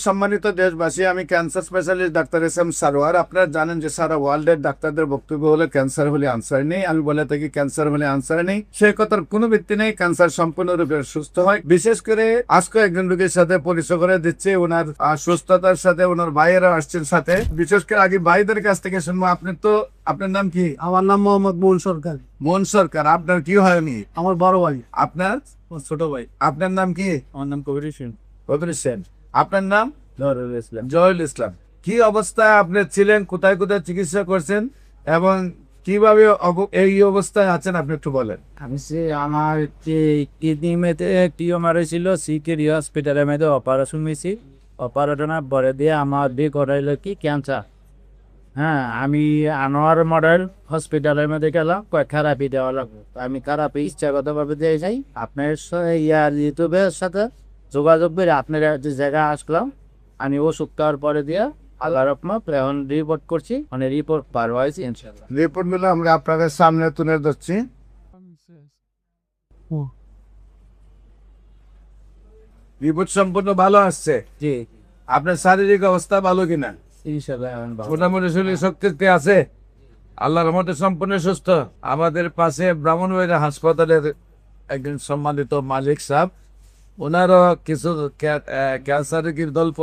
সম্মানিত দেশবাসী, আমি cancer specialist doctor SM. Sarwar. আপনারা জানেন যে সারা ওয়ার্ল্ডের ডাক্তারদের বক্তব্য হলো ক্যান্সার হলে আনসার নেই। আমি বলে থাকি ক্যান্সার হলে আনসার নেই, সেই কথার কোনো ভিত্তি নেই। ক্যান্সার সম্পূর্ণরূপে সুস্থ হয়। বিশেষ করে আজকে একজন রোগীর সাথে পরিচয় করে দিচ্ছে, ওনার সুস্থতার সাথে ওনার ভাইয়েরা আসছেন সাথে। বিশেষ করে আগে ভাইদের কাছ থেকে শুনবো। আপনার নাম কি? আমার নাম মোহাম্মদ মোহন সরকার। মোহন সরকার। আপনার কি হয়নি? আমার বড় ভাই। আপনার ছোট ভাই। আপনার নাম কি? আমার নাম কবির হোসেন। কবির হোসেন। আপনার নাম? জহুরুল ইসলাম। জহুরুল ইসলাম। কি অবস্থায় আপনি ছিলেন, কোথায় কোথায় চিকিৎসা করছেন এবং কিভাবে এই অবস্থায় আছেন আপনি একটু বলেন। আমার কিডনি মেতে টিউমার হয়েছিল, সিকেরি হসপিটালের মধ্যে অপারেশন হয়েছি। অপারেশনের পরে দিয়ে আমার বিয়ে করাইলো কি ক্যান্সার। হ্যাঁ, আমি আনোয়ার মডেল হসপিটালের মধ্যে গেলাম, কয় থেরাপি দেওয়া লাগবে। আমি থেরাপি ইচ্ছাগতভাবে দিয়ে যাই। আপনার ইউটিউবের সাথে যোগাযোগ করে আপনার যে জায়গায় আসলাম। আমি ওষুধ খাওয়ার পরে দিয়ে আল্লাহ রহমত এখন রিপোর্ট করছি, মানে রিপোর্ট পার হয়েছে ইনশাল্লাহ। রিপোর্ট গুলো আমরা আপনাদের সামনে তুলে ধরছি। রিপোর্ট সম্পূর্ণ ভালো আসছে। জি, আপনার শারীরিক অবস্থা ভালো কিনা? ইনশাল্লাহ এখন ভালো। মোটামুটি শরীর শক্তি আছে? আল্লাহর রহমতে সম্পূর্ণ সুস্থ। আমাদের পাশে ব্রাহ্মণবাড়িয়া হাসপাতালের একজন সম্মানিত মালিক সাহেব, ওনারও কিছু ক্যান্সার রোগীর দল